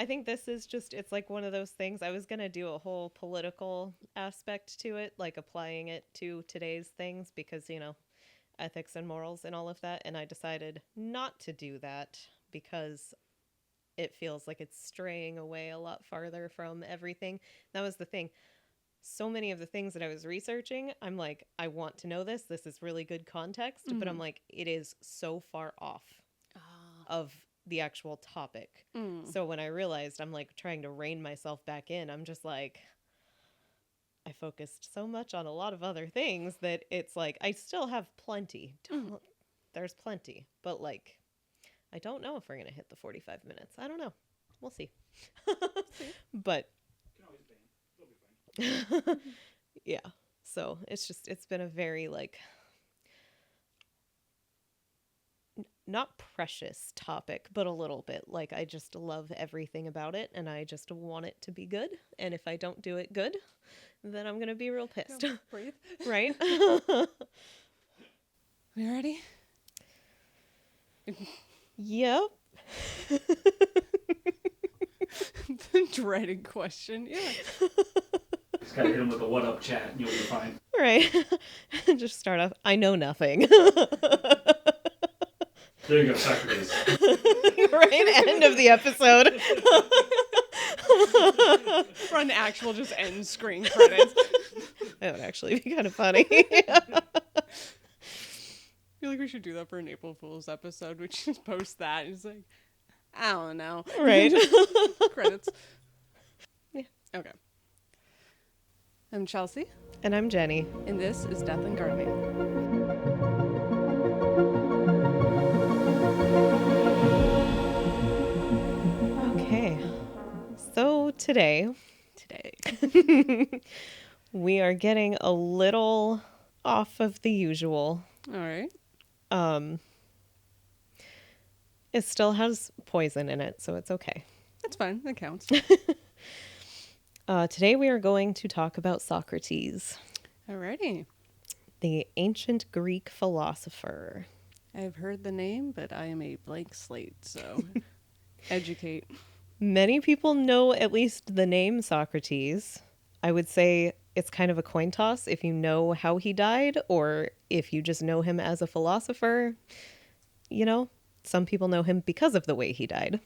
I think this is just, it's like one of those things. I was going to do a whole political aspect to it, like applying it to today's things because, ethics and morals and all of that. And I decided not to do that because it feels like it's straying away a lot farther from everything. That was the thing. So many of the things that I was researching, I'm like, I want to know this. This is really good context. But I'm like, it is so far off of the actual topic. So when I realized I'm like trying to rein myself back in, I'm just like, I focused so much on a lot of other things that it's like, I still have plenty. There's plenty. But like, I don't know if we're going to hit the 45 minutes. I don't know. We'll see. But yeah. So it's been a very like not precious topic, but a little bit. Like I just love everything about it and I just want it to be good. And if I don't do it good, then I'm going to be real pissed. Breathe. Right? We ready? Yep. The dreaded question. Yeah. Just gotta hit him with a what up chat and you'll be fine. Right. Just start off. I know nothing. There you go, Socrates. Right? End of the episode. Run actual just end screen credits. That would actually be kind of funny. I feel like we should do that for an April Fool's episode. We just post that. It's like, I don't know. Right. Credits. Yeah. Okay. I'm Chelsea. And I'm Jenny. And this is Death and Gardening. Okay. So today, we are getting a little off of the usual. All right. It still has poison in it, so it's okay. That's fine. That counts. Today we are going to talk about Socrates, Alrighty. the ancient Greek philosopher. I've heard the name, but I am a blank slate, so educate. Many people know at least the name Socrates. I would say it's kind of a coin toss if you know how he died or if you just know him as a philosopher. Some people know him because of the way he died.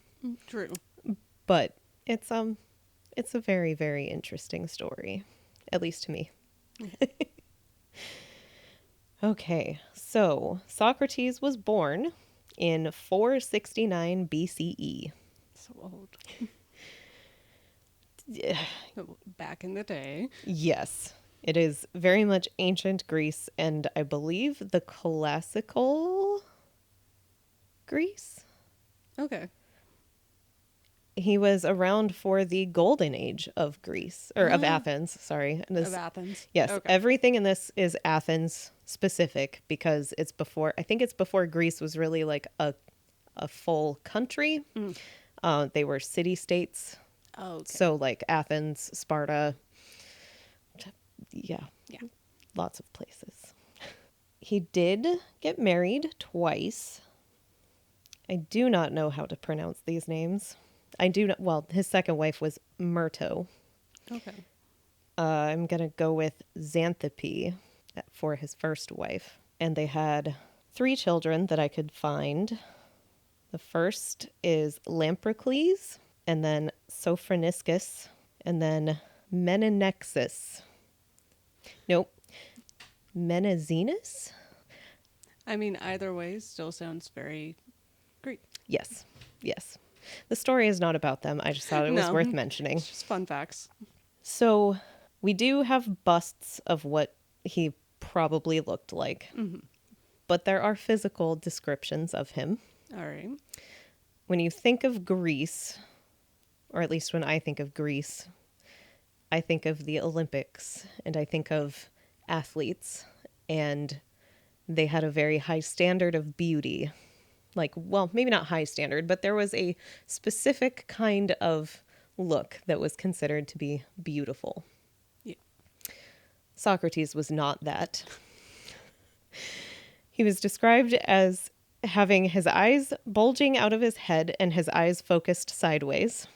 True. But it's a very, very interesting story, at least to me. Okay, so Socrates was born in 469 BCE. So old. Yeah. Back in the day. Yes, it is very much ancient Greece, and I believe the classical Greece. Okay. He was around for the golden age of Greece, or of Athens, sorry. And Of Athens. Yes, Okay. everything in this is Athens specific because it's before Greece was really like a full country. They were city-states. Oh, okay. So like Athens, Sparta, yeah, lots of places. He did get married twice. I do not know how to pronounce these names. I do not, well, his second wife was Myrto. Okay. I'm going to go with Xanthippe for his first wife. And they had 3 children that I could find. The first is Lamprocles, and then Sophroniscus, and then Menexenus. Nope. Menezenus? I mean, either way still sounds very Greek. Yes. The story is not about them. I just thought it was No. worth mentioning. It's just fun facts. So we do have busts of what he probably looked like. But there are physical descriptions of him. All right. When you think of Greece, or at least when I think of Greece, I think of the Olympics and I think of athletes, and they had a very high standard of beauty. Like, well, maybe not high standard, but there was a specific kind of look that was considered to be beautiful. Yeah. Socrates was not that. He was described as having his eyes bulging out of his head and his eyes focused sideways.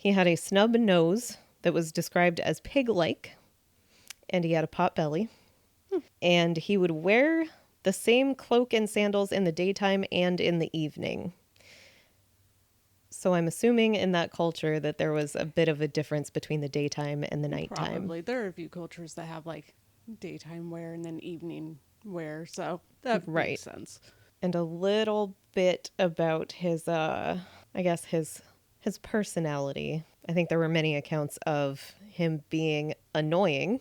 He had a snub nose that was described as pig-like, and he had a pot belly. And he would wear the same cloak and sandals in the daytime and in the evening. So I'm assuming in that culture that there was a bit of a difference between the daytime and the nighttime. Probably. There are a few cultures that have like daytime wear and then evening wear, so that Right. makes sense. And a little bit about his his personality. I think there were many accounts of him being annoying.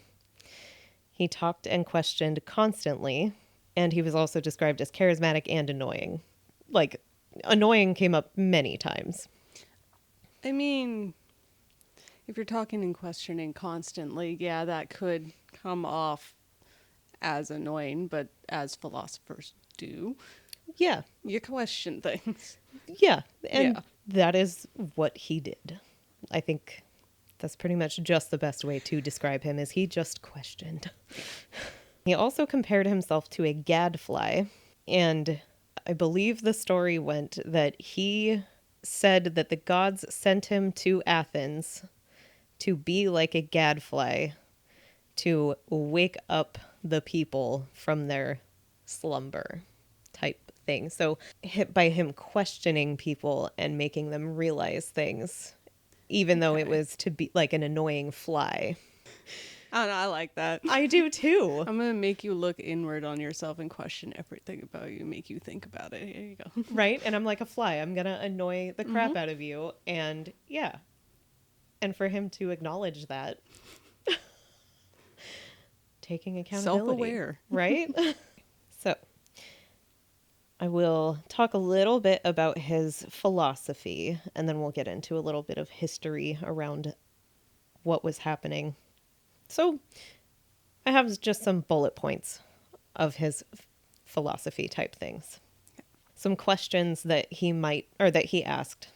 He talked and questioned constantly, and he was also described as charismatic and annoying. Like, annoying came up many times. I mean, if you're talking and questioning constantly, yeah, that could come off as annoying, but as philosophers do, Yeah, you question things. yeah, and Yeah. that is what he did. I think that's pretty much just the best way to describe him, is he just questioned. He also compared himself to a gadfly, and I believe the story went that he said that the gods sent him to Athens to be like a gadfly, to wake up the people from their slumber type thing. So by him questioning people and making them realize things, even though it Okay. was to be like an annoying fly. I don't know, I like that. I do too. I'm gonna make you look inward on yourself and question everything about you, make you think about it. Here you go. Right? And I'm like a fly. I'm going to annoy the crap out of you. And yeah. And for him to acknowledge that, taking accountability. Self-aware. Right? So I will talk a little bit about his philosophy, and then we'll get into a little bit of history around what was happening. So I have just some bullet points of his philosophy type things. Some questions that he asked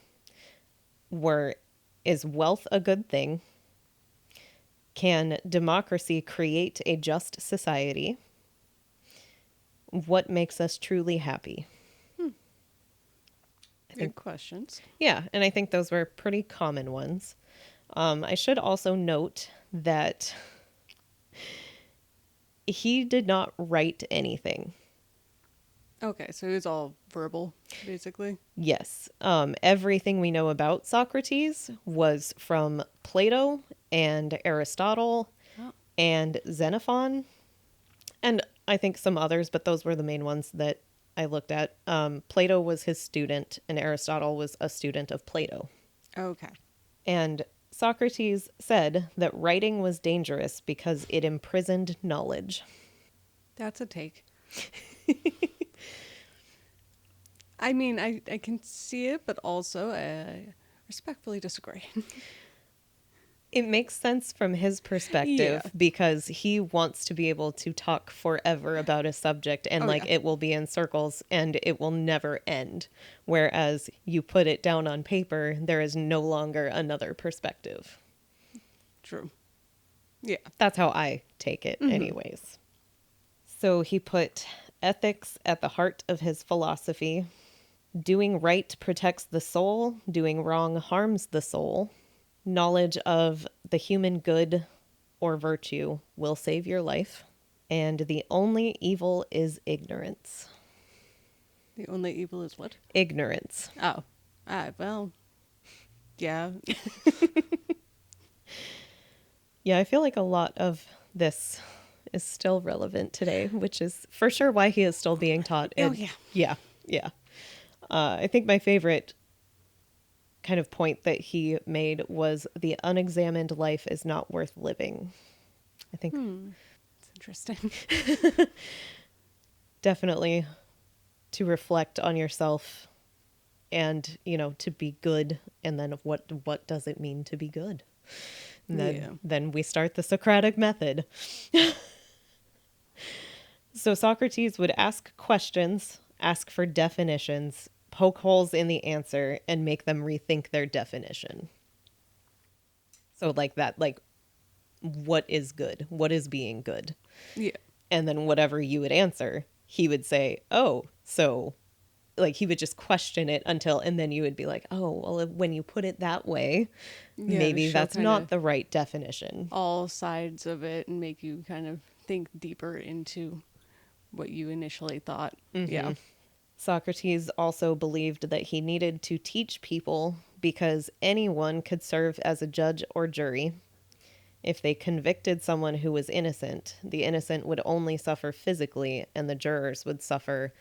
were: is wealth a good thing? Can democracy create a just society? What makes us truly happy? Good questions. Yeah, and I think those were pretty common ones. I should also note that he did not write anything. Okay, so it was all verbal, basically. Yes, everything we know about Socrates was from Plato and Aristotle Oh. and Xenophon, and I think some others, but those were the main ones that I looked at. Plato was his student, and Aristotle was a student of Plato. Okay. And Socrates said that writing was dangerous because it imprisoned knowledge. That's a take. I mean, I can see it, but also I respectfully disagree. It makes sense from his perspective Yeah. because he wants to be able to talk forever about a subject, and Oh, like yeah. it will be in circles and it will never end. Whereas you put it down on paper, there is no longer another perspective. True. Yeah. That's how I take it, anyways. So he put ethics at the heart of his philosophy. Doing right protects the soul, doing wrong harms the soul. Knowledge of the human good or virtue will save your life. And the only evil is ignorance. The only evil is what? Ignorance. Oh. Well. Yeah. Yeah, I feel like a lot of this is still relevant today, which is for sure why he is still being taught. Oh, And yeah. Yeah. I think my favorite kind of point that he made was the unexamined life is not worth living. I think It's interesting. definitely to reflect on yourself and, to be good, and then what does it mean to be good? And then we start the Socratic method. So Socrates would ask questions, ask for definitions, poke holes in the answer, and make them rethink their definition. So like that, like, what is good? What is being good? Yeah. And then whatever you would answer, he would say, oh, so like he would just question it until, and then you would be like, oh, well, when you put it that way, Yeah, to maybe show that's kinda not the right definition. all sides of it and make you kind of think deeper into what you initially thought. Yeah. Socrates also believed that he needed to teach people because anyone could serve as a judge or jury. If they convicted someone who was innocent, the innocent would only suffer physically, and the jurors would suffer,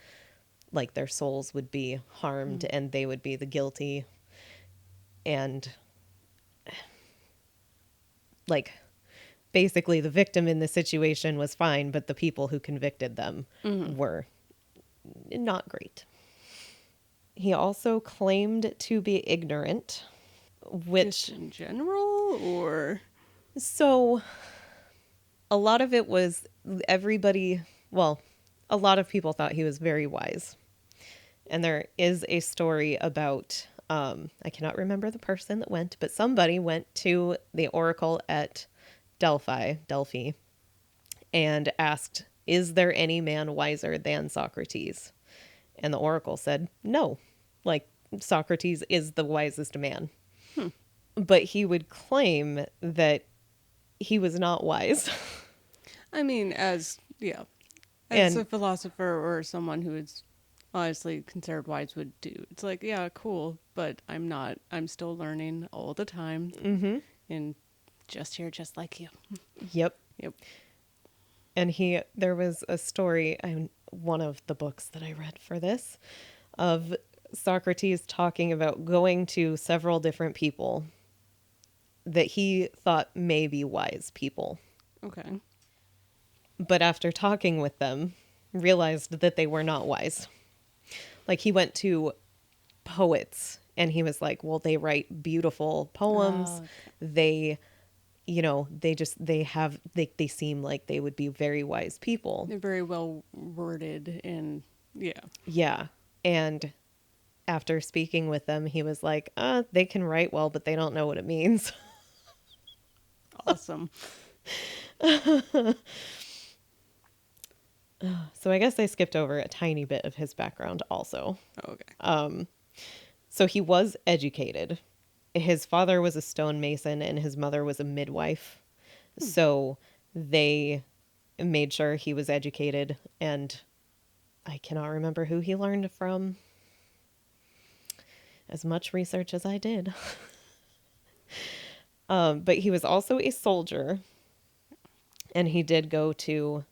like their souls would be harmed and they would be the guilty. And, like, basically, the victim in the situation was fine, but the people who convicted them were not great. He also claimed to be ignorant, Just which, in general, or so a lot of it was everybody, well, a lot of people thought he was very wise. And there is a story about, I cannot remember the person that went, but somebody went to the oracle at Delphi, and asked, is there any man wiser than Socrates? And the oracle said, no, like Socrates is the wisest man. But he would claim that he was not wise. I mean, as And a philosopher or someone who is honestly considered wise would do. It's like, yeah, cool, but I'm not. I'm still learning all the time, and just here, just like you. yep. Yep. And there was a story, one of the books that I read for this, of Socrates talking about going to several different people that he thought may be wise people. Okay. But after talking with them, realized that they were not wise. Like he went to poets and he was like, well, they write beautiful poems. Oh, They, they seem like they would be very wise people. they're very well worded, and yeah. Yeah. And after speaking with them, he was like, they can write well, but they don't know what it means. Awesome. So I guess I skipped over a tiny bit of his background also. Okay. So he was educated. His father was a stonemason and his mother was a midwife. So they made sure he was educated, and I cannot remember who he learned from. As much research as I did. But he was also a soldier, and he did go to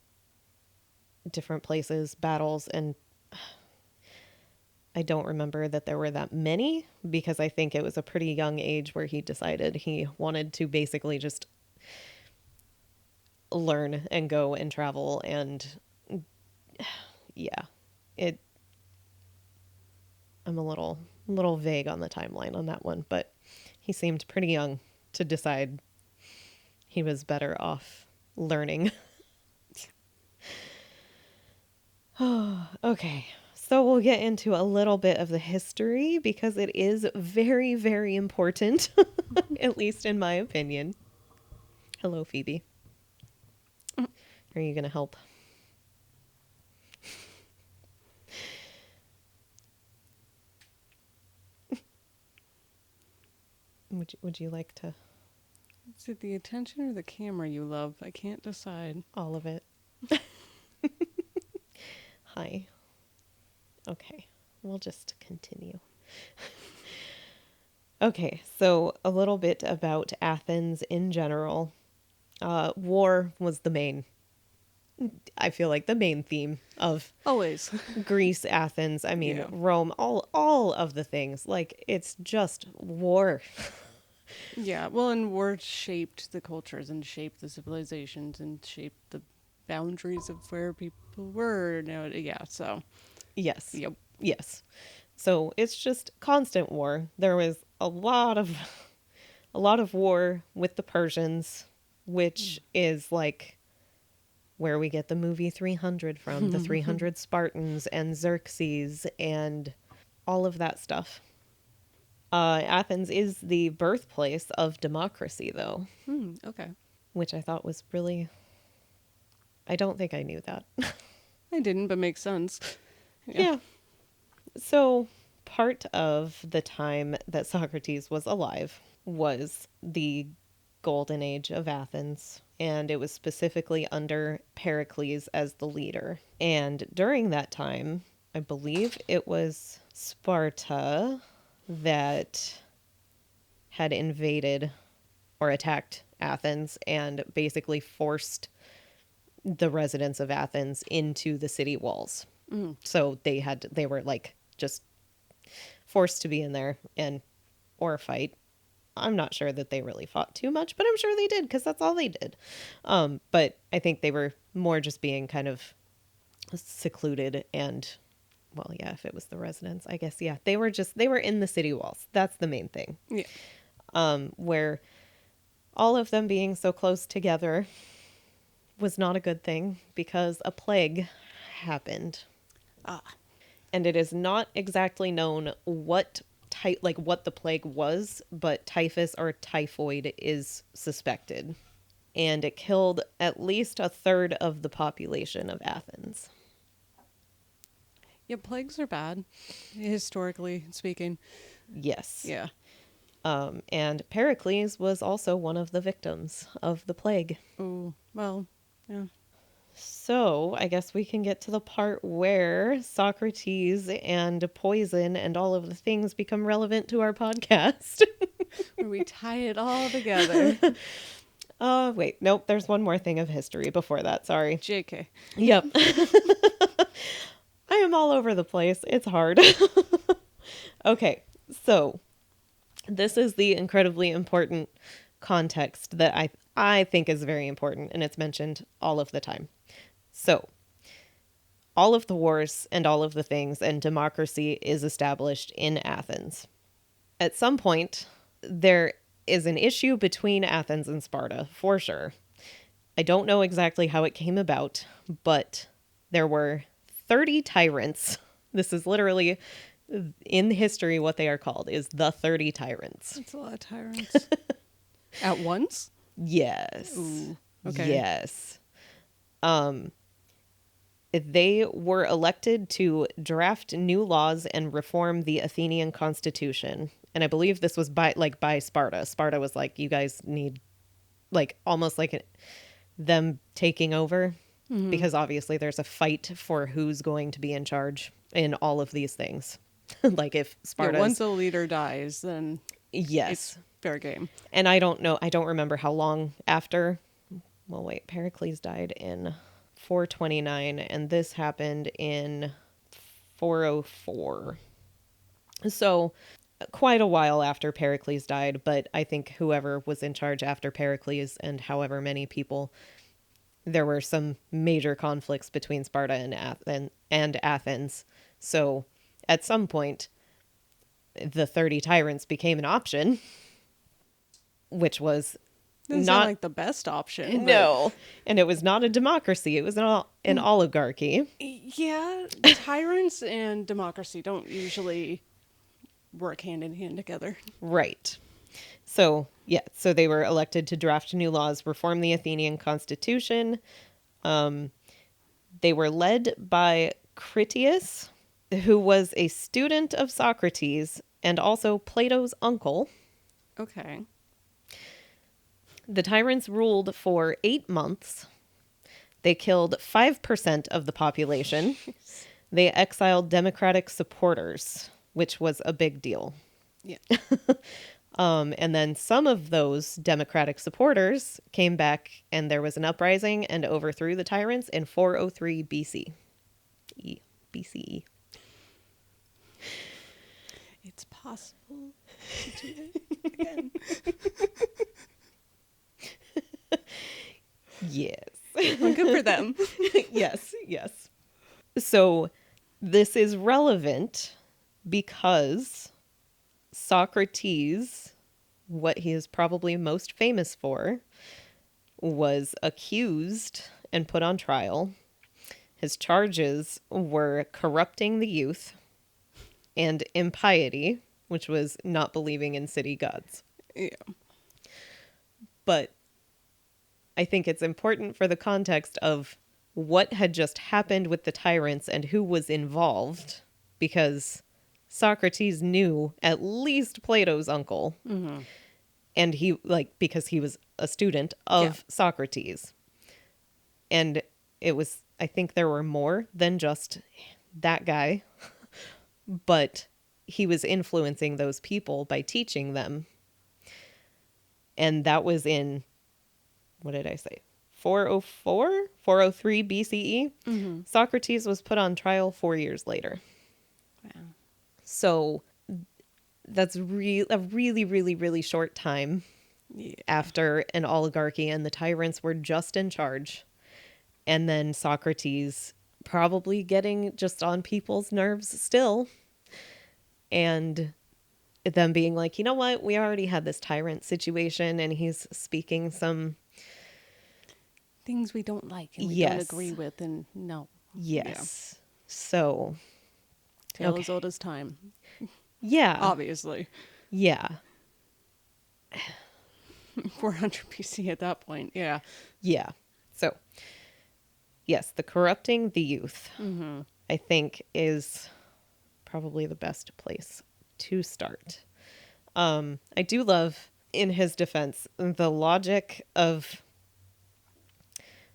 different places, battles, and I don't remember that there were that many because I think it was a pretty young age where he decided he wanted to basically just learn and go and travel, and yeah, I'm a little vague on the timeline on that one, but he seemed pretty young to decide he was better off learning. Okay, so we'll get into a little bit of the history because it is very, very important, at least in my opinion. Hello, Phoebe. Are you going to help? Would you like to? Is it the attention or the camera you love? I can't decide. All of it. Hi. Okay, we'll just continue. Okay, so a little bit about Athens in general. War was I feel like the main theme of Always. Greece, Athens, I mean, Yeah. Rome, all of the things. Like, it's just war. Yeah. Well, and war shaped the cultures and shaped the civilizations and shaped the boundaries of where people were. Now, yeah. So. Yes. Yep. Yes. So it's just constant war. There was a lot of war with the Persians, which is like where we get the movie 300 from, the 300 Spartans and Xerxes and all of that stuff. Athens is the birthplace of democracy, though, Okay. which I thought was really. I don't think I knew that. I didn't, but makes sense. Yeah. So, part of the time that Socrates was alive was the golden age of Athens, and it was specifically under Pericles as the leader. And during that time, I believe it was Sparta that had invaded or attacked Athens and basically forced the residents of Athens into the city walls. So they were like just forced to be in there and or fight. I'm not sure that they really fought too much, but I'm sure they did because that's all they did. But I think they were more just being kind of secluded and, well, yeah, if it was the residents, I guess, yeah, they were in the city walls. That's the main thing. Yeah. Where all of them being so close together was not a good thing because a plague happened. And it is not exactly known what what the plague was, but typhus or typhoid is suspected. And it killed at least a third of the population of Athens. Yeah, plagues are bad, historically speaking. Yes. Yeah. And Pericles was also one of the victims of the plague. Oh, well, yeah. So I guess we can get to the part where Socrates and poison and all of the things become relevant to our podcast. Where we tie it all together. Wait, nope, there's one more thing of history before that, sorry. JK. Yep. I am all over the place. It's hard. Okay, so this is the incredibly important context that I think is very important, and it's mentioned all of the time. So, all of the wars and all of the things and democracy is established in Athens. At some point, there is an issue between Athens and Sparta, for sure. I don't know exactly how it came about, but there were 30 tyrants. This is literally, in history, what they are called is the 30 tyrants. That's a lot of tyrants. At once? Yes. Ooh, okay. Yes. They were elected to draft new laws and reform the Athenian constitution. And I believe this was by Sparta. Sparta was like, you guys need, like, almost like them taking over. Mm-hmm. Because obviously there's a fight for who's going to be in charge in all of these things. Like if Sparta, once a leader dies, then yes, it's fair game. And I don't remember how long after. Well, wait, Pericles died in 429, and this happened in 404. So quite a while after Pericles died, but I think whoever was in charge after Pericles and however many people, there were some major conflicts between Sparta and Athens. So at some point, the 30 tyrants became an option, which was Doesn't not sound like the best option. No, and it was not a democracy. It was an oligarchy. Yeah, tyrants and democracy don't usually work hand in hand together. Right. So, yeah, so they were elected to draft new laws, reform the Athenian constitution. They were led by Critias, who was a student of Socrates and also Plato's uncle. Okay. The tyrants ruled for 8 months. They killed 5% of the population. They exiled Democratic supporters, which was a big deal. Yeah. And then some of those Democratic supporters came back and there was an uprising and overthrew the tyrants in 403 BCE. It's possible to do it again. Yes. Well, good for them. Yes. So this is relevant because Socrates, what he is probably most famous for, was accused and put on trial. His charges were corrupting the youth and impiety, which was not believing in city gods. Yeah. But I think it's important for the context of what had just happened with the tyrants and who was involved because Socrates knew at least Plato's uncle. And he, like, because he was a student of Socrates. And it was, I think there were more than just that guy, but he was influencing those people by teaching them. And that was in, what did I say? 404, 403 BCE. Socrates was put on trial 4 years later. Wow. So that's a really, really, really short time after an oligarchy and the tyrants were just in charge. And then Socrates probably getting just on people's nerves still. And them being like, you know what? We already had this tyrant situation and he's speaking some Things we don't like and we Yes. don't agree with, and no. Yes. So, Tale as old as time, yeah. obviously. Yeah. 400 BC at that point, yeah. Yeah. So, yes, the corrupting the youth, I think, is probably the best place to start. I do love, in his defense, the logic of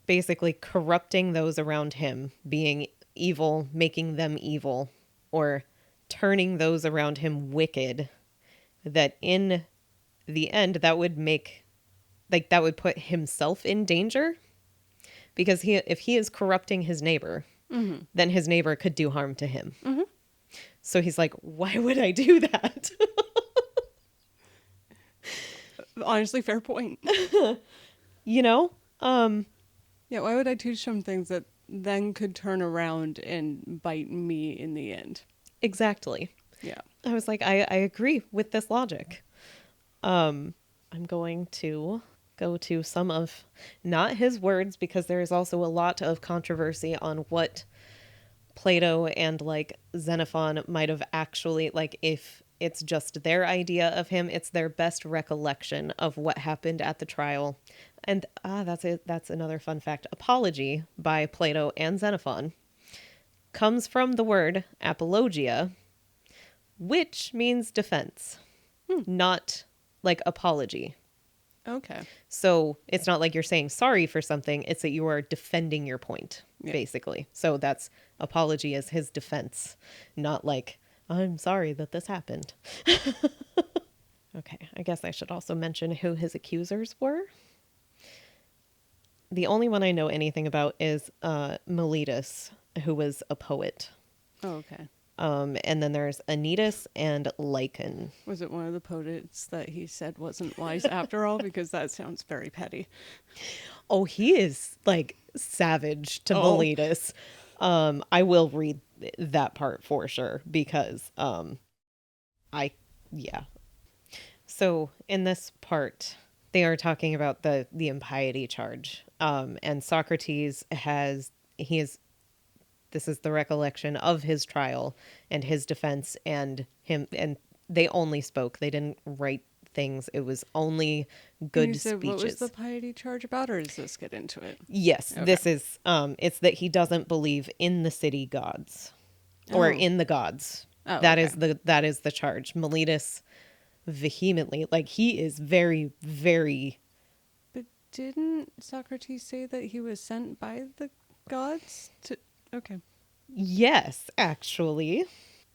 basically corrupting those around him, being evil, making them evil, or turning those around him wicked, that in the end, that would make, like, that would put himself in danger. Because if he is corrupting his neighbor, then his neighbor could do harm to him. So he's like, why would I do that? Honestly, fair point. You know? Yeah, why would I teach some things that then could turn around and bite me in the end? Exactly. Yeah. I was like, I agree with this logic. I'm going to go to some of, not his words, because there is also a lot of controversy on what Plato and like Xenophon might have actually, like, if it's just their idea of him, it's their best recollection of what happened at the trial. And that's another fun fact. Apology by Plato and Xenophon comes from the word apologia, which means defense, not like apology. Okay. So it's not like you're saying sorry for something, it's that you are defending your point, basically. So that's apology as his defense, not like, I'm sorry that this happened. Okay, I guess I should also mention who his accusers were. The only one I know anything about is Meletus, who was a poet. Oh, okay. And then there's Anytus and Lycon. Was it one of the poets that he said wasn't wise after all? Because that sounds very petty. Oh, he is like savage to Meletus. I will read that part for sure because yeah. So in this part, they are talking about the impiety charge. And Socrates this is the recollection of his trial and his defense and him, and they only spoke. They didn't write things. It was only good speeches. What was the piety charge about, or does this get into it? Yes, Okay. this is it's that he doesn't believe in the city gods or in the gods. That is the charge. Meletus vehemently, like, he is very, very. But didn't Socrates say that he was sent by the gods to? Okay. Yes, actually.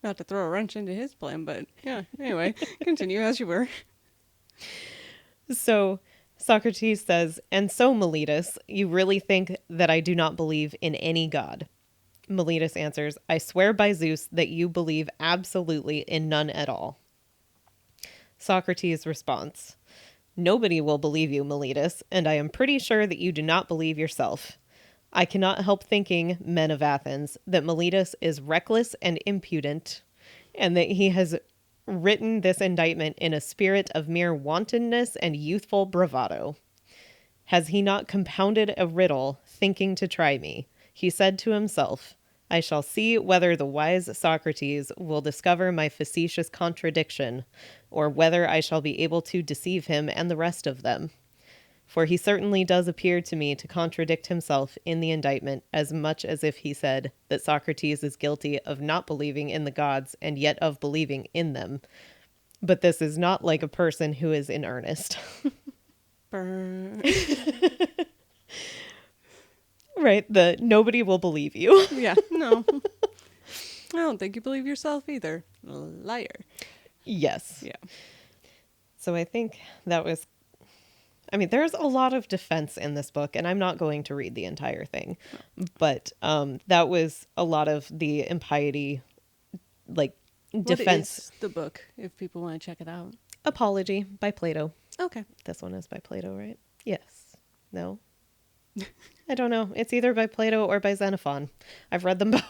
Not to throw a wrench into his plan, but yeah. Anyway, continue as you were. So Socrates says, and so, Meletus, you really think that I do not believe in any god? Meletus answers, I swear by Zeus that you believe absolutely in none at all. Socrates' response, nobody will believe you, Meletus, and I am pretty sure that you do not believe yourself. I cannot help thinking, men of Athens, that Meletus is reckless and impudent, and that he has written this indictment in a spirit of mere wantonness and youthful bravado. Has he not compounded a riddle, thinking to try me? He said to himself, I shall see whether the wise Socrates will discover my facetious contradiction, or whether I shall be able to deceive him and the rest of them. For he certainly does appear to me to contradict himself in the indictment, as much as if he said that Socrates is guilty of not believing in the gods and yet of believing in them. But this is not like a person who is in earnest. Burn. Right, the nobody will believe you. Yeah, no. I don't think you believe yourself either. Liar. Yes. Yeah. So I think that was, I mean, there's a lot of defense in this book, and I'm not going to read the entire thing, but that was a lot of the impiety, like, defense. What is the book, if people want to check it out? Apology by Plato. Okay. This one is by Plato, right? Yes. No? I don't know. It's either by Plato or by Xenophon. I've read them both.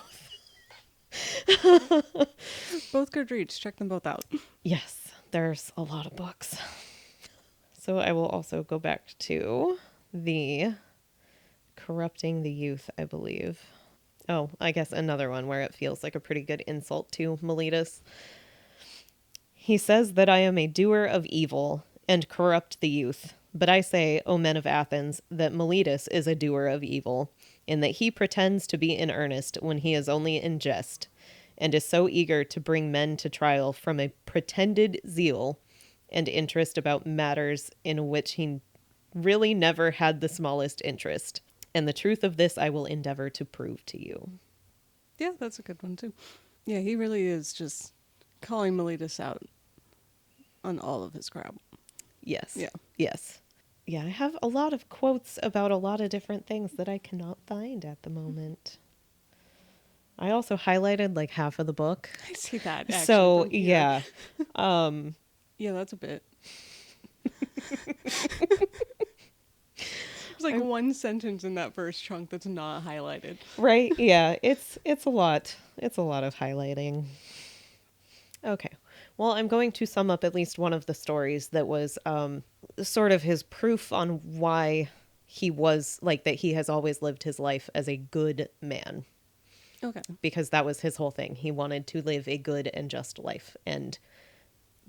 Both good reads. Check them both out. Yes, there's a lot of books. So I will also go back to the corrupting the youth, I believe. Oh, I guess another one where it feels like a pretty good insult to Meletus. He says that I am a doer of evil and corrupt the youth. But I say, O men of Athens, that Meletus is a doer of evil, in that he pretends to be in earnest when he is only in jest, and is so eager to bring men to trial from a pretended zeal and interest about matters in which he really never had the smallest interest. And the truth of this I will endeavor to prove to you. Yeah, that's a good one, too. Yeah, he really is just calling Meletus out on all of his crap. Yes. Yeah. Yes. Yeah, I have a lot of quotes about a lot of different things that I cannot find at the moment. I also highlighted like half of the book. I see that, actually. So, from here. yeah. Yeah, that's a bit. There's like one sentence in that first chunk that's not highlighted. Right? Yeah, it's a lot. It's a lot of highlighting. Okay. Well, I'm going to sum up at least one of the stories that was sort of his proof on why he was like that he has always lived his life as a good man. Okay. Because that was his whole thing. He wanted to live a good and just life, and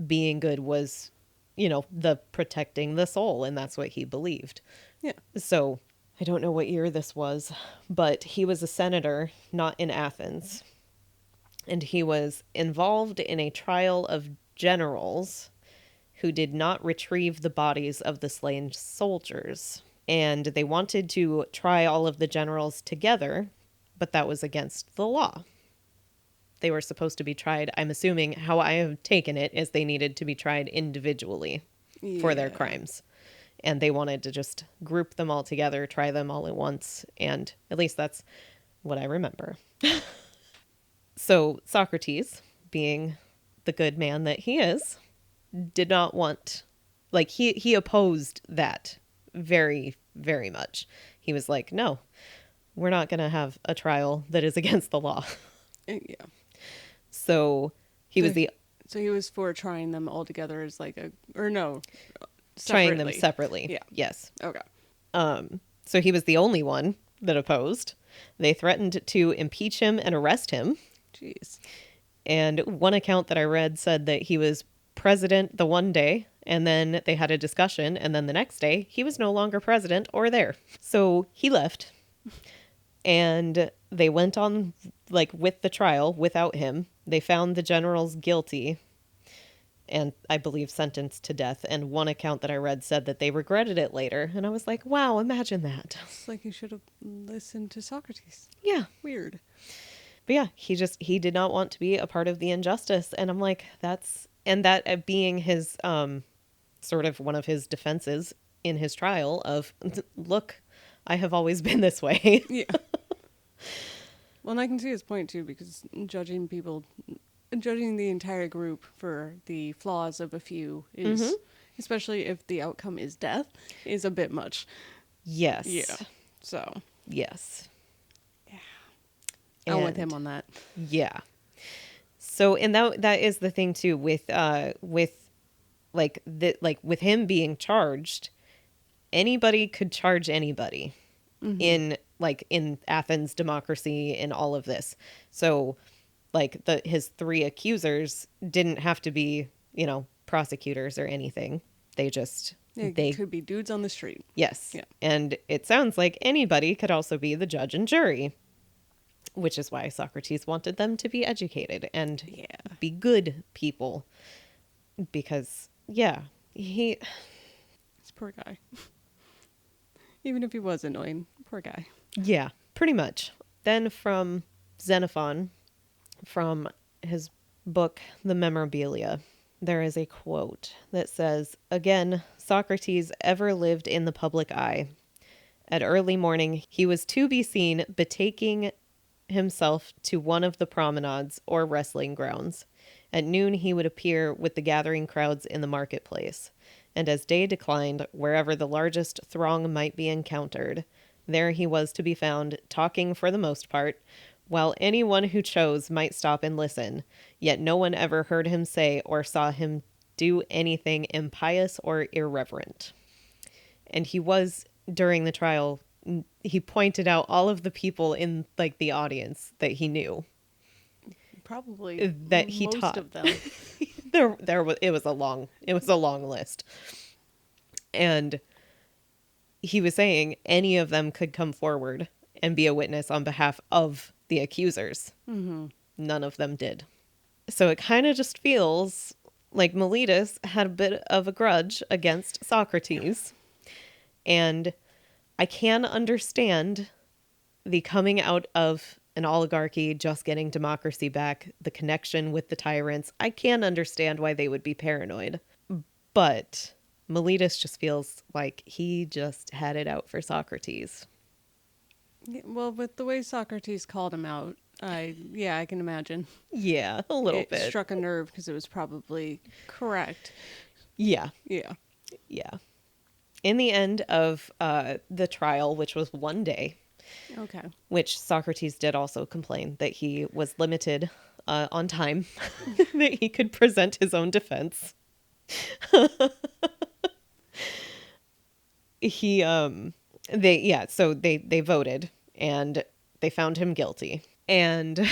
being good was, you know, the protecting the soul, and that's what he believed. Yeah. So I don't know what year this was, but he was a senator, not in Athens. And he was involved in a trial of generals who did not retrieve the bodies of the slain soldiers. And they wanted to try all of the generals together, but that was against the law. They were supposed to be tried, I'm assuming how I have taken it is they needed to be tried individually for their crimes. And they wanted to just group them all together, try them all at once. And at least that's what I remember. So Socrates, being the good man that he is, did not want, like, he opposed that very, very much. He was like, no, we're not going to have a trial that is against the law. Yeah. So he was So he was for trying them all together as like trying them separately. separately. Yeah. Yes. Okay. So he was the only one that opposed. They threatened to impeach him and arrest him. Jeez. And one account that I read said that he was president the one day, and then they had a discussion, and then the next day he was no longer president or there. So he left, and they went on like with the trial without him. They found the generals guilty and I believe sentenced to death. And one account that I read said that they regretted it later. And I was like, wow, imagine that. It's like you should have listened to Socrates. Yeah. Weird. But yeah, he did not want to be a part of the injustice. And I'm like, that being his, sort of one of his defenses in his trial of, look, I have always been this way. Yeah. Well, and I can see his point too, because judging the entire group for the flaws of a few is, especially if the outcome is death, is a bit much. Yes. Yeah. So. Yes. Yeah. I'm with him on that. Yeah. So, and that is the thing too with with him being charged, anybody could charge anybody in Athens democracy in all of this. So like his three accusers didn't have to be, prosecutors or anything. They just Yeah, it They could be dudes on the street. Yes. Yeah. And it sounds like anybody could also be the judge and jury, which is why Socrates wanted them to be educated and Yeah. be good people. Because, yeah, he. This poor guy. Even if he was annoying, poor guy. Yeah, pretty much. Then from Xenophon, from his book, The Memorabilia, there is a quote that says, "Again, Socrates ever lived in the public eye. At early morning, he was to be seen betaking himself to one of the promenades or wrestling grounds. At noon, he would appear with the gathering crowds in the marketplace. And as day declined, wherever the largest throng might be encountered, there he was to be found, talking for the most part, while anyone who chose might stop and listen. Yet no one ever heard him say or saw him do anything impious or irreverent." And he was, during the trial, he pointed out all of the people in like the audience that he knew Probably that he most taught. of them. It was a long list. And he was saying any of them could come forward and be a witness on behalf of the accusers. Mm-hmm. None of them did. So it kind of just feels like Miletus had a bit of a grudge against Socrates. And I can understand the coming out of an oligarchy, just getting democracy back, the connection with the tyrants. I can understand why they would be paranoid. But Miletus just feels like he just had it out for Socrates. Yeah, well, with the way Socrates called him out, I can imagine. Yeah, a little It bit. struck a nerve because it was probably correct. Yeah, Yeah. yeah. In the end of the trial, which was one day, Okay. which Socrates did also complain that he was limited on time, that he could present his own defense. So they voted and they found him guilty. And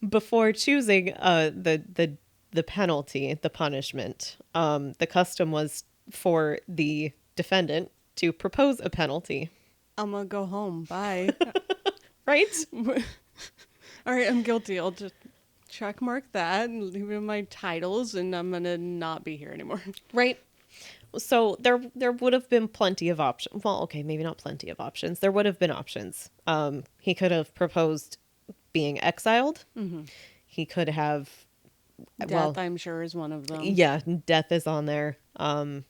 before choosing the penalty, the punishment, the custom was for the defendant to propose a penalty. I'm gonna go home. Bye. Right? All right, I'm guilty. I'll just check mark that and leave in my titles, and I'm gonna not be here anymore. Right. So there would have been plenty of options. Well, okay, maybe not plenty of options. There would have been options. He could have proposed being exiled. Mm-hmm. He could have, Death, I'm sure, is one of them. yeah, death is on there. I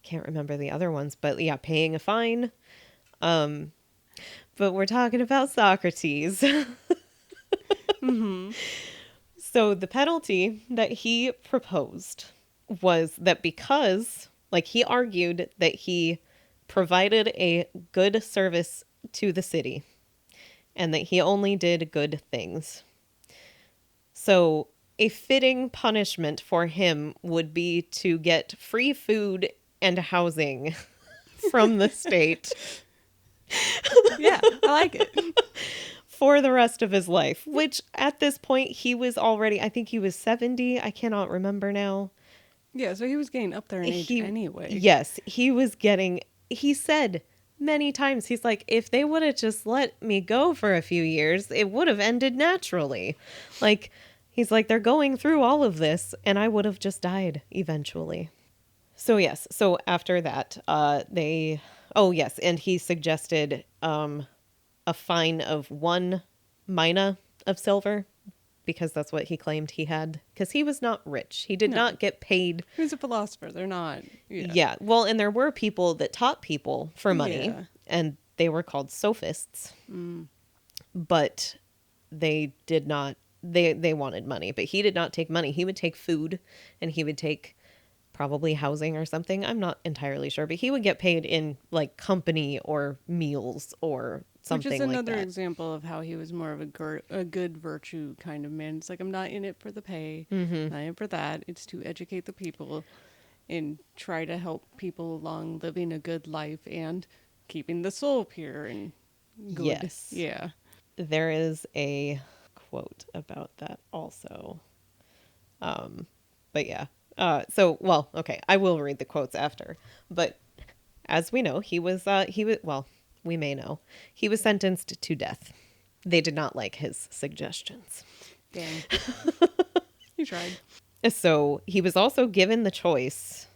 can't remember the other ones, but yeah, paying a fine. But we're talking about Socrates. Mm-hmm. So the penalty that he proposed was that because, like, he argued that he provided a good service to the city and that he only did good things. So a fitting punishment for him would be to get free food and housing from the state. Yeah, I like it. For the rest of his life, which at this point he was already, I think he was 70. I cannot remember now. Yeah, so he was getting up there in age anyway. Yes, he was getting, he said many times, he's like, if they would have just let me go for a few years, it would have ended naturally. Like, he's like, they're going through all of this and I would have just died eventually. So yes, so after that, and he suggested a fine of 1 mina of silver, because that's what he claimed he had, because he was not rich. He did not get paid. He was a philosopher. They're not. Yeah. Well, and there were people that taught people for money, Yeah. and they were called sophists. Mm. But they did not, they wanted money, but he did not take money. He would take food, and he would take probably housing or something. I'm not entirely sure, but he would get paid in like company or meals or something like that. Which is another example of how he was more of a good virtue kind of man. It's like, I'm not in it for the pay, not in it for that. It's to educate the people and try to help people along living a good life and keeping the soul pure and good. Yes. Yeah. There is a quote about that also. But yeah, Well, okay, I will read the quotes after, but as we know, well, we may know, he was sentenced to death. They did not like his suggestions. Dang. You tried. So he was also given the choice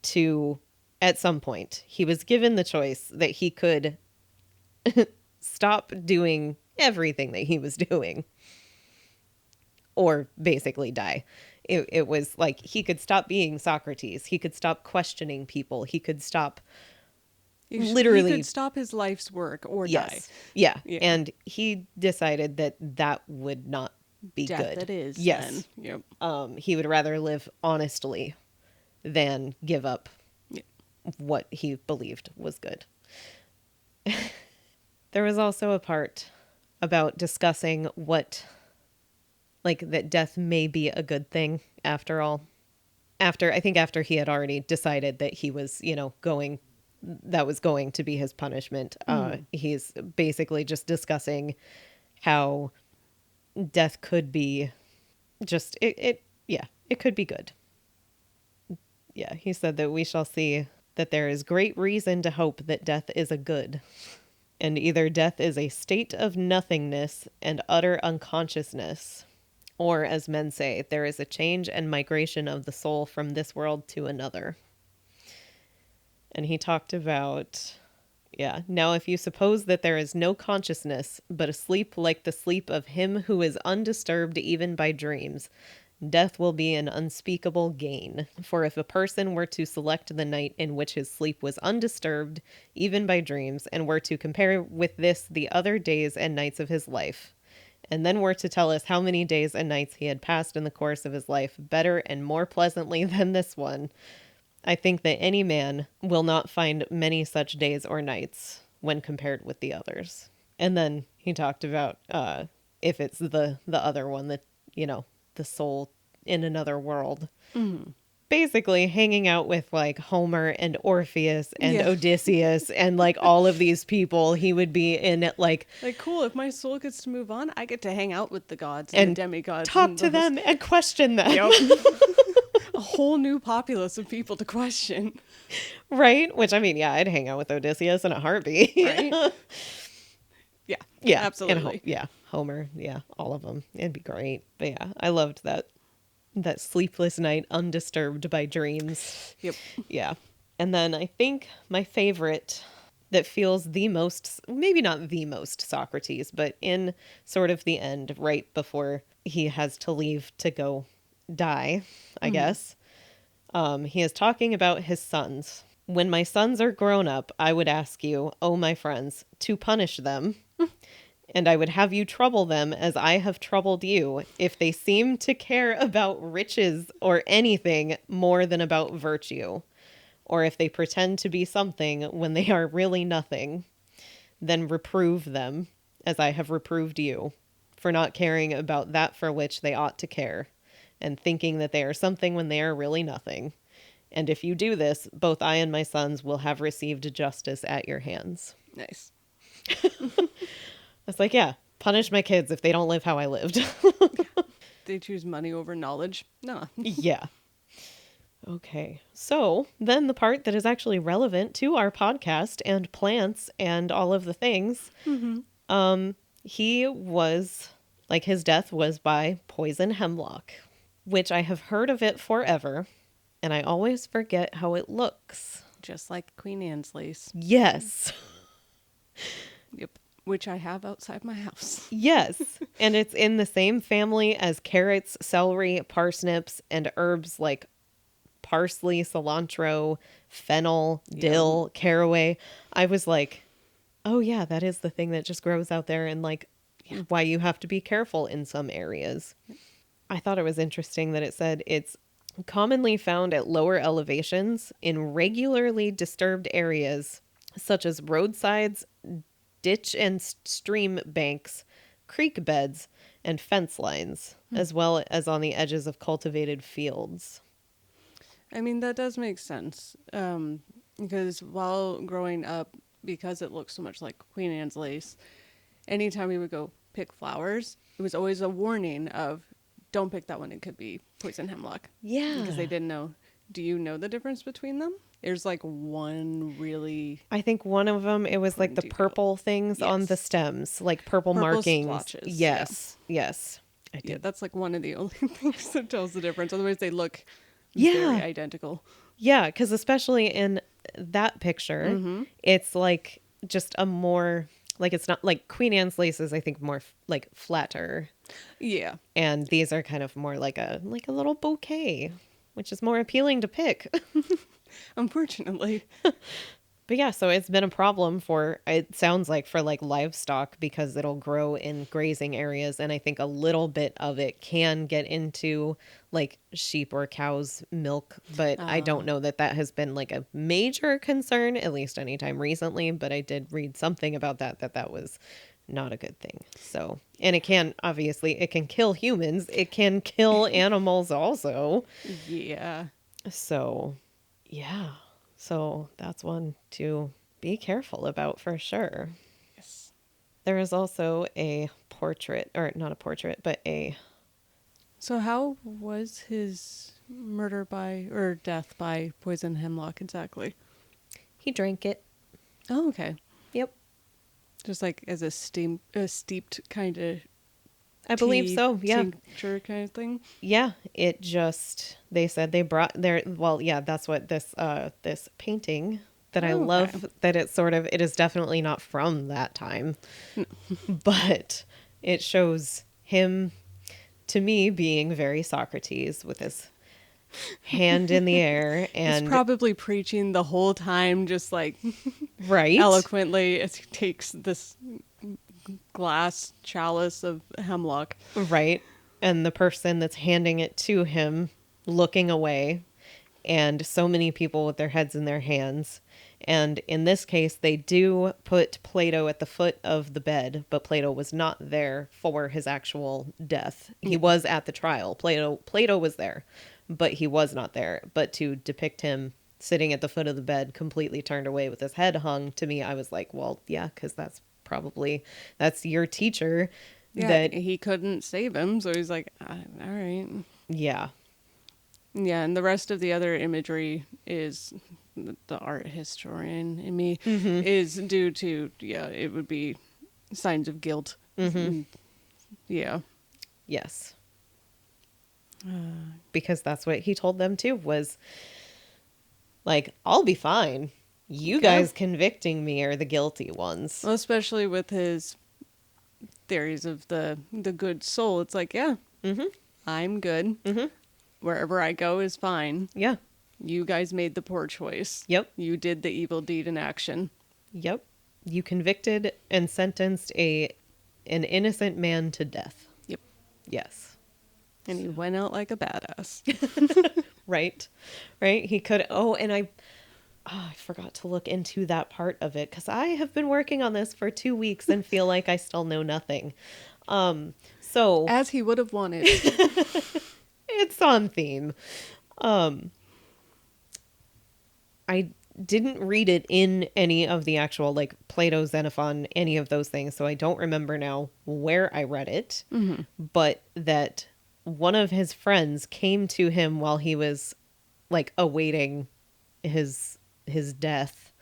to, at some point, he was given the choice that he could stop doing everything that he was doing or basically die. It was like he could stop being Socrates. He could stop questioning people. He could stop literally. He could stop his life's work or die. Yes. Yeah. Yeah. And he decided that that would not be Death good. it is. Yes. Then. Yep. He would rather live honestly than give up Yep. what he believed was good. There was also a part about discussing what, like, that death may be a good thing after all. After he had already decided that he was, that was going to be his punishment. He's basically just discussing how death could be just, it could be good. Yeah, he said that we shall see that there is great reason to hope that death is a good. And either death is a state of nothingness and utter unconsciousness, or, as men say, there is a change and migration of the soul from this world to another. And he talked about, now if you suppose that there is no consciousness, but a sleep like the sleep of him who is undisturbed even by dreams, death will be an unspeakable gain. For if a person were to select the night in which his sleep was undisturbed, even by dreams, and were to compare with this the other days and nights of his life, and then were to tell us how many days and nights he had passed in the course of his life better and more pleasantly than this one, I think that any man will not find many such days or nights when compared with the others. And then he talked about if it's the other one, that, the soul in another world. Mm-hmm. Basically hanging out with like Homer and Orpheus and Odysseus and like all of these people. He would be in it like cool, if my soul gets to move on, I get to hang out with the gods and the demigods. Talk to them and question them. Yep. A whole new populace of people to question. Right? Which, I mean, I'd hang out with Odysseus in a heartbeat. Right? Yeah, absolutely. And Homer, all of them. It'd be great. But I loved that sleepless night undisturbed by dreams. Yep. Yeah. And then I think my favorite that feels the most, maybe not the most Socrates, but in sort of the end, right before he has to leave to go die, I guess. He is talking about his sons. When my sons are grown up, I would ask you, oh my friends, to punish them. And I would have you trouble them as I have troubled you, if they seem to care about riches or anything more than about virtue, or if they pretend to be something when they are really nothing. Then reprove them, as I have reproved you, for not caring about that for which they ought to care, and thinking that they are something when they are really nothing. And if you do this, both I and my sons will have received justice at your hands. Nice. It's like, punish my kids if they don't live how I lived. They choose money over knowledge. No. Yeah. Okay. So then the part that is actually relevant to our podcast and plants and all of the things. Mm-hmm. He was, like, his death was by poison hemlock, which I have heard of it forever, and I always forget how it looks. Just like Queen Anne's lace. Yes. Yep. Which I have outside my house. Yes. And it's in the same family as carrots, celery, parsnips, and herbs like parsley, cilantro, fennel, dill, caraway. I was like, oh yeah, that is the thing that just grows out there, and like why you have to be careful in some areas. I thought it was interesting that it said it's commonly found at lower elevations in regularly disturbed areas such as roadsides, ditch and stream banks, creek beds, and fence lines, as well as on the edges of cultivated fields. I mean, that does make sense. Because while growing up, because it looks so much like Queen Anne's lace, anytime we would go pick flowers, it was always a warning of don't pick that one. It could be poison hemlock. Yeah. Because they didn't know. Do you know the difference between them? There's like one really I think one of them, it was like the detail. purple things on the Yes. stems, like purple Purple markings. splotches, Yes. Yes. I Yeah, did. that's like one of the only things that tells the difference. Otherwise, they look Yeah. very identical. Yeah, because especially in that picture, it's like just a more, like, it's not like Queen Anne's lace is, I think, more like flatter. Yeah. And these are kind of more like a little bouquet, which is more appealing to pick. Unfortunately. But yeah, so it's been a problem for, it sounds like, for like livestock because it'll grow in grazing areas. And I think a little bit of it can get into like sheep or cows' milk. But I don't know that that has been like a major concern, at least anytime recently. But I did read something about that was not a good thing. So, and it can, obviously, it can kill humans, it can kill animals also. Yeah. So, yeah. So that's one to be careful about for sure. Yes. There is also a portrait, or not a portrait, but a. So how was his murder by or death by poison hemlock exactly? He drank it. Oh, okay. Yep. Just like as a steeped kind of I believe so. Yeah. tincture kind of thing. Yeah. It just, they said they brought their, well, yeah, that's what this painting that I Oh, okay. love, that it's sort of, it is definitely not from that time, but it shows him, to me, being very Socrates with his hand in the air He's and probably preaching the whole time, just like right, eloquently as he takes this glass chalice of hemlock. right, and the person that's handing it to him looking away, and so many people with their heads in their hands. And in this case, they do put Plato at the foot of the bed, but Plato was not there for his actual death. He was at the trial. Plato was there, but he was not there. But to depict him sitting at the foot of the bed, completely turned away with his head hung, to me, I was like, well, yeah, because that's your teacher. Yeah, that he couldn't save him, so he's like, all right. Yeah. Yeah, and the rest of the other imagery is the art historian in me is due to, yeah, it would be signs of guilt. Yeah. Yes. Because that's what he told them too, was like, I'll be fine. You guys convicting me are the guilty ones. Well, especially with his theories of the good soul. It's like, yeah, I'm good. Wherever I go is fine. Yeah. You guys made the poor choice. Yep. You did the evil deed in action. Yep. You convicted and sentenced an innocent man to death. Yep. Yes. And he went out like a badass. Right. Right. He could. Oh, and I forgot to look into that part of it because I have been working on this for 2 weeks and feel like I still know nothing. So As he would have wanted. it's on theme. I didn't read it in any of the actual, like, Plato, Xenophon, any of those things, so I don't remember now where I read it, but that one of his friends came to him while he was, like, awaiting his death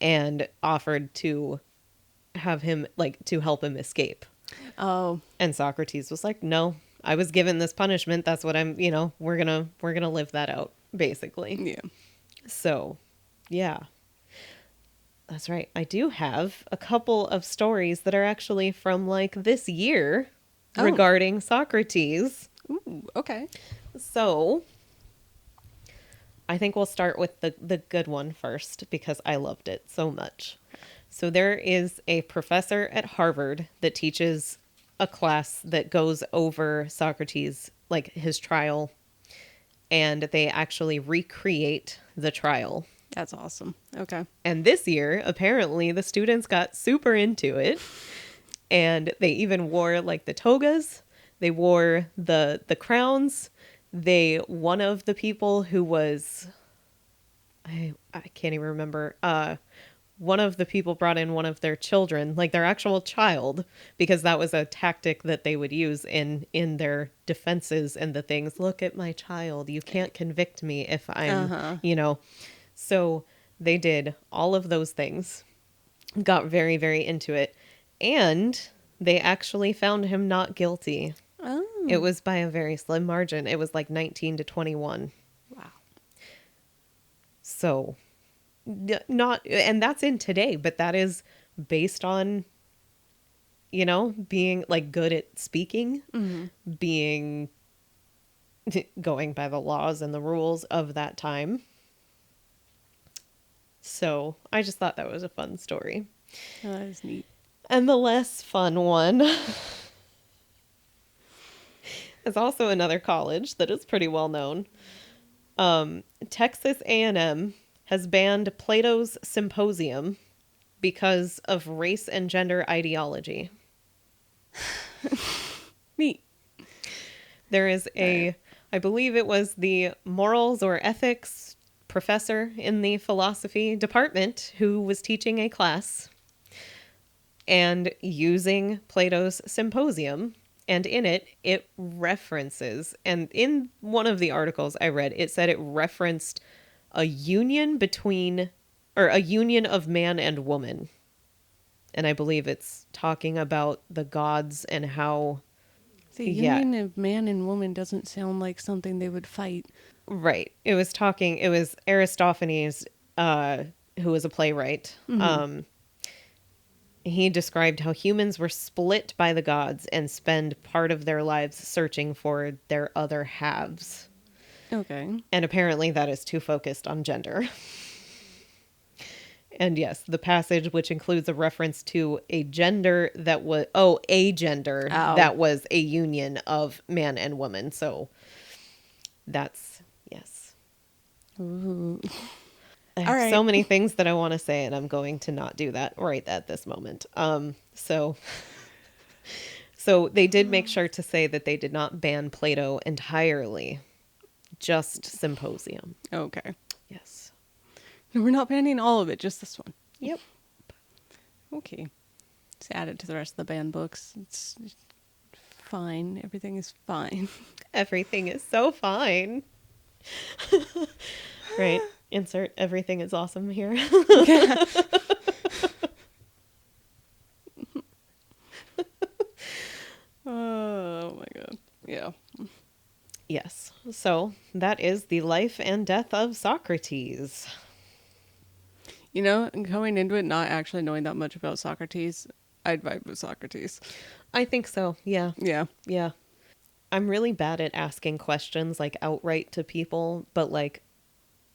and offered to have him, like, to help him escape. Oh. And Socrates was like, no, I was given this punishment. That's what I'm, we're gonna live that out, basically. Yeah. So, yeah. That's right. I do have a couple of stories that are actually from like this year regarding Socrates. Ooh, okay. So, I think we'll start with the good one first because I loved it so much. So there is a professor at Harvard that teaches a class that goes over Socrates, like his trial, and they actually recreate the trial. That's awesome. Okay. And this year, apparently, the students got super into it, and they even wore like the togas, they wore the crowns. One of the people who was, I can't even remember, one of the people brought in one of their children, like their actual child, because that was a tactic that they would use in their defenses and the things. Look at my child. You can't convict me if I'm, you know. So they did all of those things, got very, very into it, and they actually found him not guilty. Oh. It was by a very slim margin. It was like 19 to 21. Wow. So not, and that's in today, but that is based on, you know, being like good at speaking, being going by the laws and the rules of that time. So I just thought that was a fun story. Oh, that is neat. And the less fun one is also another college that is pretty well known. Texas A&M has banned Plato's Symposium because of race and gender ideology. Neat. There is I believe it was the morals or ethics professor in the philosophy department who was teaching a class and using Plato's Symposium. And in it, it references, and in one of the articles I read, it said it referenced a union between, or a union of man and woman. And I believe it's talking about the gods and how... The union of man and woman doesn't sound like something they would fight. Right. It was Aristophanes, who was a playwright. He described how humans were split by the gods and spend part of their lives searching for their other halves. Okay. And apparently that is too focused on gender. And yes, the passage, which includes a reference to a gender that was, that was a union of man and woman. So that's, yes. Ooh. I have so many things that I want to say, and I'm going to not do that right at this moment. So they did make sure to say that they did not ban Plato entirely, just Symposium. Okay. Yes. We're not banning all of it, just this one. Yep. Okay. Just add it to the rest of the banned books. It's fine. Everything is fine. Everything is so fine. Right. Insert everything is awesome here. Yeah. Oh my god. Yeah. Yes. So that is the life and death of Socrates. You know, going into it not actually knowing that much about Socrates, I'd vibe with Socrates. I think so. Yeah. Yeah. Yeah. I'm really bad at asking questions like outright to people, but like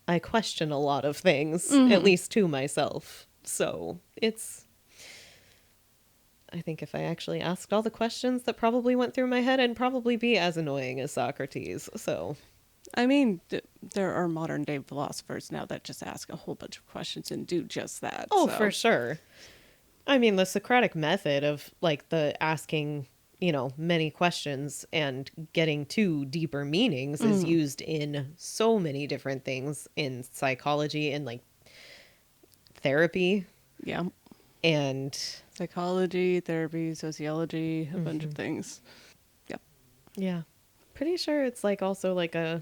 I question a lot of things, at least to myself. So I think if I actually asked all the questions that probably went through my head, I'd probably be as annoying as Socrates. So, I mean, there are modern day philosophers now that just ask a whole bunch of questions and do just that. oh, so. for sure. I mean, the Socratic method of like the asking, you know, many questions and getting to deeper meanings is used in so many different things in psychology and like therapy. Yeah. And Psychology, therapy, sociology, a bunch of things. Yep. yeah, pretty sure it's like also like a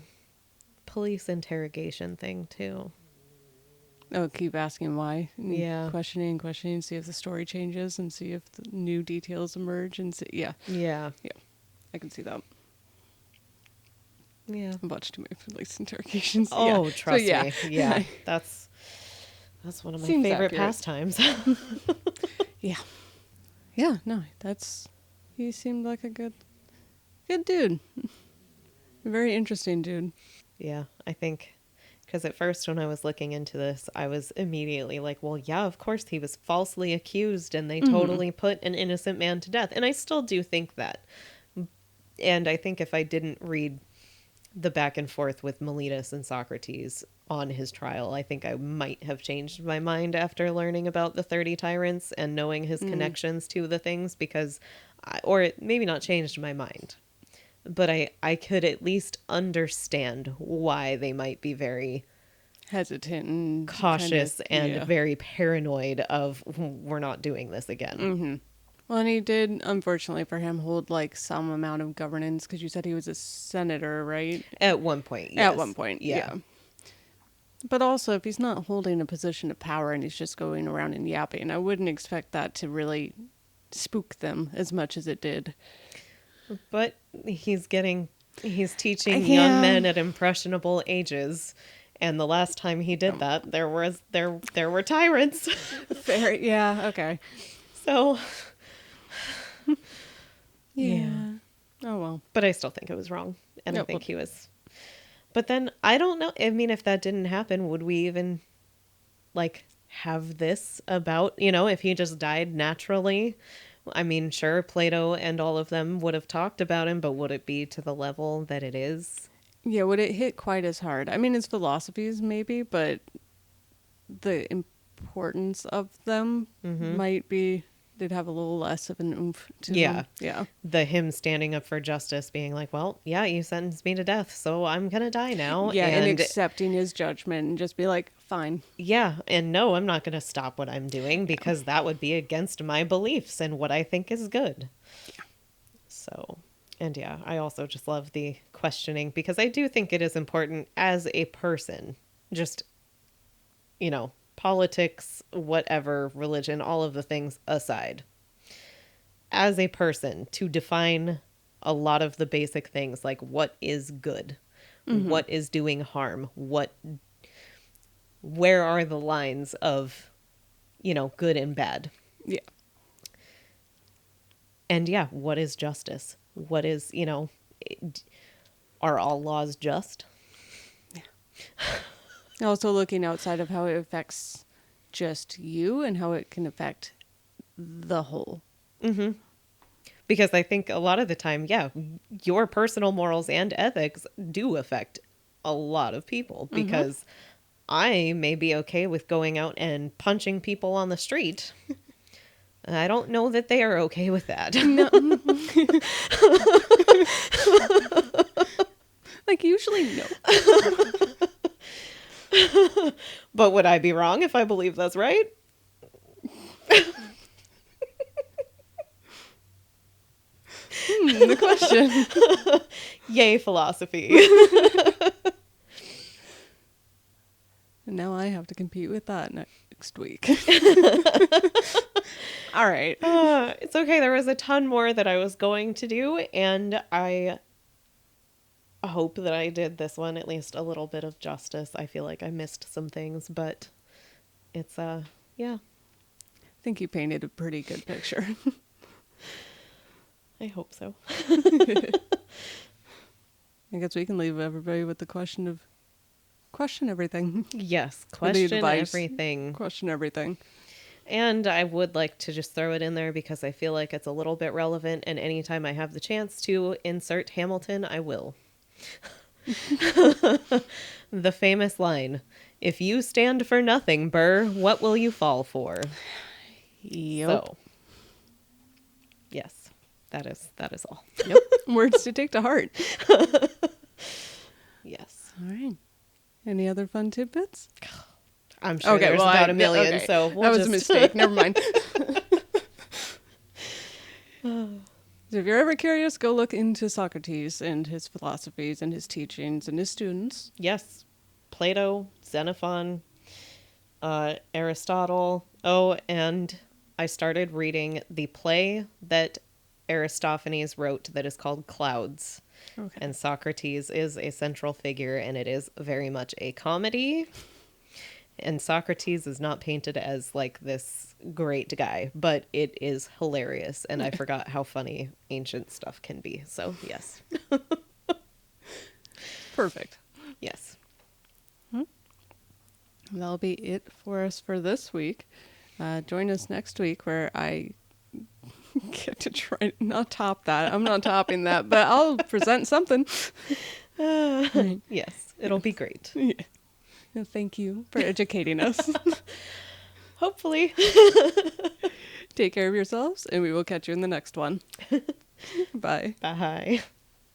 police interrogation thing too. Oh, keep asking why. And Yeah. Questioning, see if the story changes and see if the new details emerge and see. Yeah. Yeah. I can see that. Yeah. I've watched too many police interrogations. Oh, yeah. trust so, me. Yeah. That's one of my Seems favorite accurate. pastimes. Yeah. Yeah, no, he seemed like a good dude. Very interesting dude. Yeah, I think because at first when I was looking into this, I was immediately like, well, yeah, of course he was falsely accused and they totally put an innocent man to death. And I still do think that. And I think if I didn't read the back and forth with Miletus and Socrates on his trial, I think I might have changed my mind after learning about the 30 tyrants and knowing his connections to the things because, or maybe not changed my mind, but I could at least understand why they might be very hesitant and cautious kind of, and yeah. very paranoid of we're not doing this again. Mm-hmm. Well, and he did, unfortunately for him, hold like some amount of governance because you said he was a senator, right? At one point, yes. At one point, yeah. But also, if he's not holding a position of power and he's just going around and yapping, I wouldn't expect that to really spook them as much as it did. But he's teaching young men at impressionable ages. And the last time he did that, there were tyrants. Fair, yeah, okay. So, yeah. Oh, well. But I still think it was wrong. And Yeah, I think he was. But then, I don't know. I mean, if that didn't happen, would we even, like, have this about, if he just died naturally? I mean, sure, Plato and all of them would have talked about him, but would it be to the level that it is? Yeah, would it hit quite as hard? I mean, his philosophies, maybe, but the importance of them might be, they'd have a little less of an oomph to them. Yeah. Him standing up for justice, being like, well, yeah, you sentenced me to death, so I'm going to die now. Yeah, and accepting his judgment and just be like, fine. Yeah, and no, I'm not going to stop what I'm doing because that would be against my beliefs and what I think is good. Yeah. So, and yeah, I also just love the questioning because I do think it is important as a person, just, politics, whatever, religion, all of the things aside, as a person to define a lot of the basic things like what is good, what is doing harm, where are the lines of, good and bad. Yeah. And yeah, what is justice? What is, are all laws just? Yeah. Also looking outside of how it affects just you and how it can affect the whole. Mm-hmm. Because I think a lot of the time, yeah, your personal morals and ethics do affect a lot of people because I may be okay with going out and punching people on the street. I don't know that they are okay with that. No. Like, usually, no. But would I be wrong if I believe that's right? The question. Yay, philosophy. And now I have to compete with that next week. All right. It's okay. There was a ton more that I was going to do, and I hope that I did this one at least a little bit of justice. I feel like I missed some things, but it's, yeah. I think you painted a pretty good picture. I hope so. I guess we can leave everybody with the question of question everything. Yes, question everything. Question everything. And I would like to just throw it in there because I feel like it's a little bit relevant, and anytime I have the chance to insert Hamilton, I will. The famous line, "If you stand for nothing, Burr, what will you fall for?" Yep. So, yes, that is all. Yep. Words to take to heart. Yes. All right. Any other fun tidbits? I'm sure there's about a million, okay. so that was a mistake. Never mind. So if you're ever curious, go look into Socrates and his philosophies and his teachings and his students. Yes. Plato, Xenophon, Aristotle. Oh, and I started reading the play that Aristophanes wrote that is called Clouds. Okay. And Socrates is a central figure, and it is very much a comedy. And Socrates is not painted as like this great guy, but it is hilarious. And I forgot how funny ancient stuff can be. So, yes. Perfect. Yes. That'll be it for us for this week. Join us next week where I get to try not top that. I'm not topping that, but I'll present something. Yes, it'll be great. Yeah. Well, thank you for educating us. Hopefully. Take care of yourselves, and we will catch you in the next one. Bye. Bye.